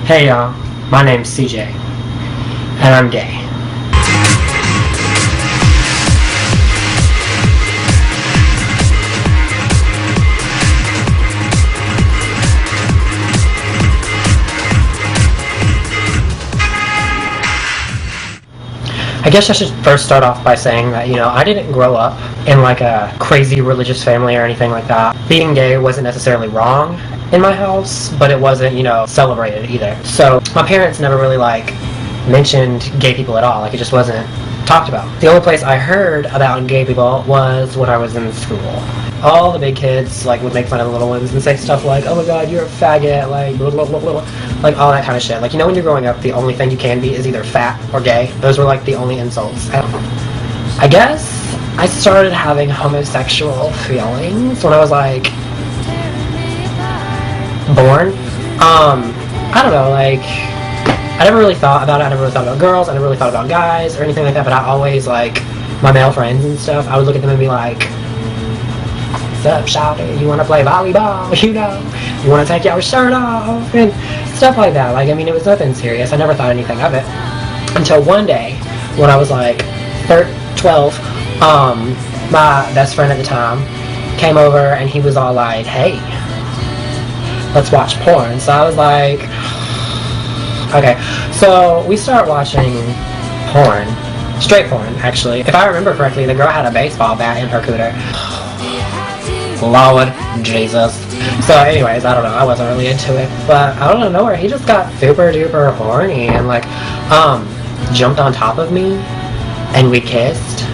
Hey y'all, my name's CJ, and I'm gay. I guess I should first start off by saying that, I didn't grow up in like a crazy religious family or anything like that. Being gay wasn't necessarily wrong in my house, but it wasn't, celebrated either. So my parents never really mentioned gay people at all. It just wasn't talked about. The only place I heard about gay people was when I was in school. All the big kids would make fun of the little ones and say stuff like, "Oh my god, you're a faggot," blah, blah, blah, blah, all that kind of shit. When you're growing up, the only thing you can be is either fat or gay. Those were the only insults. I guess I started having homosexual feelings when I was born. I don't know, I never really thought about it. I never really thought about girls. I never really thought about guys or anything like that, but I always, my male friends and stuff, I would look at them and be like, "What's up, shawty? You want to play volleyball? You want to take your shirt off?" And stuff like that. It was nothing serious. I never thought anything of it. Until one day, when I was 12, my best friend at the time came over and he was all like, "Hey, let's watch porn." So I was like, okay. So we start watching porn. Straight porn, actually. If I remember correctly, the girl had a baseball bat in her cooter. Lord Jesus. So anyways, I don't know, I wasn't really into it, but out of nowhere he just got super duper horny and jumped on top of me and we kissed.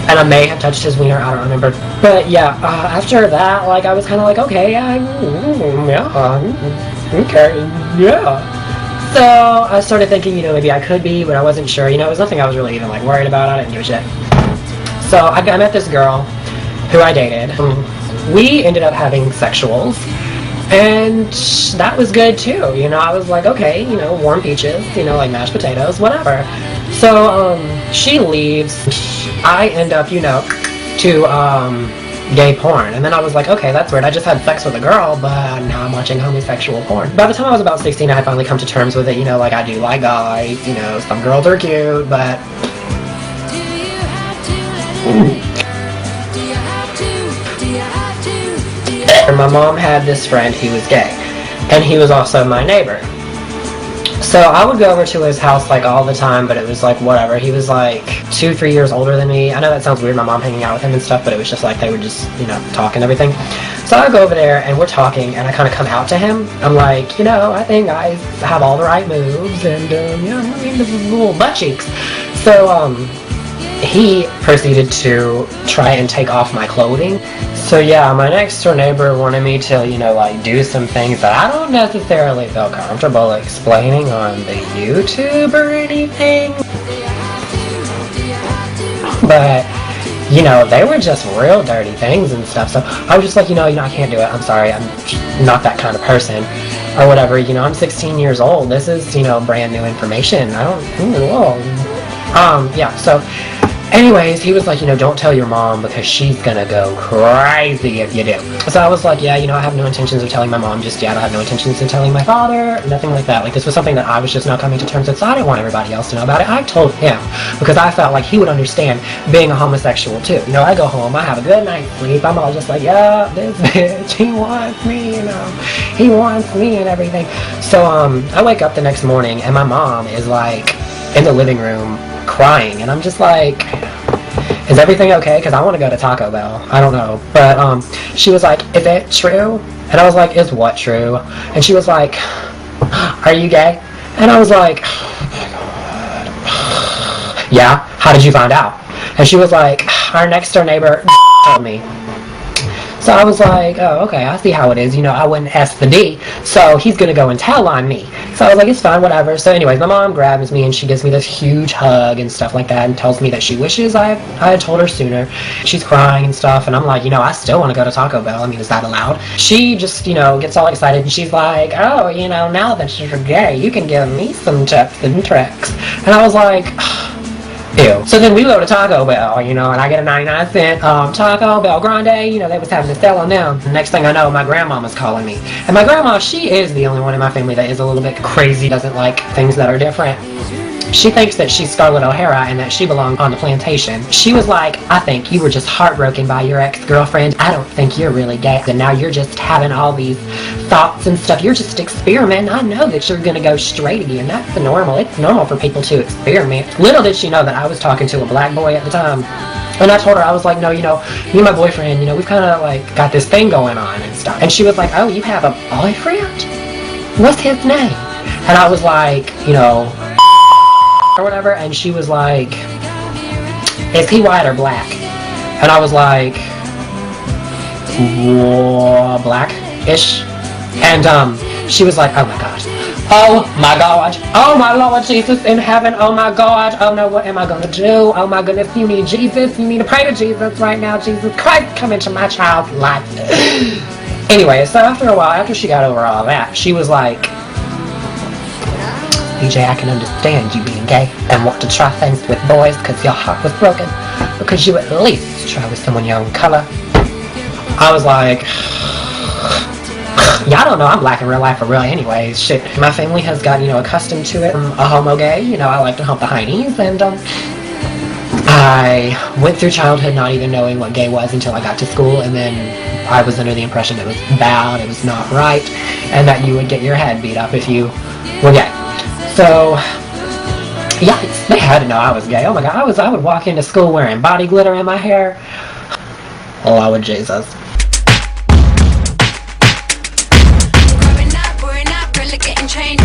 And I may have touched his wiener, I don't remember. But yeah, after that, I was kind of okay, yeah, okay, yeah. So I started thinking, maybe I could be, but I wasn't sure. It was nothing I was really even worried about. I didn't give a shit. So I met this girl who I dated. We ended up having sexuals, and that was good too. I was like, okay, warm peaches, mashed potatoes, whatever. So she leaves. I end up, to gay porn, and then I was like, okay, that's weird. I just had sex with a girl, but now I'm watching homosexual porn. By the time I was about 16, I had finally come to terms with it. I do like guys. Some girls are cute, but and my mom had this friend who was gay, and he was also my neighbor. So I would go over to his house all the time, but it was whatever. He was 2-3 years older than me. I know that sounds weird, my mom hanging out with him and stuff, but it was just they would just, talk and everything. So I go over there and we're talking, and I kind of come out to him. I'm like, I think guys have all the right moves, and this is little butt cheeks. So he proceeded to try and take off my clothing. So yeah, my next door neighbor wanted me to, do some things that I don't necessarily feel comfortable explaining on the YouTube or anything. But, they were just real dirty things and stuff. So I was just like, I can't do it. I'm sorry, I'm not that kind of person. Or whatever, I'm 16 years old. This is, brand new information. I don't, yeah, so anyways, he was like, don't tell your mom because she's gonna go crazy if you do. So I was like, yeah, I have no intentions of telling my mom just yet. I have no intentions of telling my father, nothing like that. This was something that I was just not coming to terms with, so I didn't want everybody else to know about it. I told him because I felt like he would understand being a homosexual too. I go home, I have a good night's sleep, I'm all just like, yeah, this bitch, he wants me, he wants me and everything. So I wake up the next morning and my mom is in the living room crying, and I'm just like, is everything okay? Because I want to go to Taco Bell. I don't know. But she was like, is it true? And I was like, is what true? And she was like, are you gay? And I was like, oh my god. Yeah? How did you find out? And she was like, our next door neighbor told me. So I was like, oh, okay, I see how it is. I wouldn't ask the D, so he's going to go and tell on me. So I was like, it's fine, whatever. So anyways, my mom grabs me and she gives me this huge hug and stuff like that and tells me that she wishes I had told her sooner. She's crying and stuff, and I'm like, I still want to go to Taco Bell. Is that allowed? She just, gets all excited and she's like, oh, now that you're gay, you can give me some tips and tricks. And I was like, Ew. So then we go to Taco Bell, you know, and I get a 99-cent Taco Bell Grande. You know, they was having a sale on them. The next thing I know, my grandmama's calling me. And my grandma, she is the only one in my family that is a little bit crazy, doesn't like things that are different. She thinks that she's Scarlett O'Hara and that she belonged on the plantation. She was like, I think you were just heartbroken by your ex-girlfriend. I don't think you're really gay. And now you're just having all these thoughts and stuff. You're just experimenting. I know that you're going to go straight again. That's normal. It's normal for people to experiment. Little did she know that I was talking to a black boy at the time. And I told her, I was like, no, you know, me and my boyfriend, you know, we've kind of like got this thing going on and stuff. And she was like, oh, you have a boyfriend? What's his name? And I was like, you know, or whatever, and she was like, is he white or black? And I was like, black-ish. And she was like, oh my gosh, oh my God, oh my Lord Jesus in heaven, oh my God, oh no, what am I gonna do? Oh my goodness, you need Jesus, you need to pray to Jesus right now. Jesus Christ, come into my child's life. Anyway, so after a while, after she got over all that, she was like, CJ, I can understand you being gay and want to try things with boys because your heart was broken, because you at least try with someone your own color. I was like, y'all don't know I'm black in real life for real anyways. Shit, my family has got, you know, accustomed to it. I'm a homo gay, you know, I like to hump the heinies, and I went through childhood not even knowing what gay was until I got to school, and then I was under the impression it was bad, it was not right, and that you would get your head beat up if you were gay. So, yeah, they had to know I was gay. Oh my God, I would walk into school wearing body glitter in my hair. Lord Jesus. Growing up, really getting changed.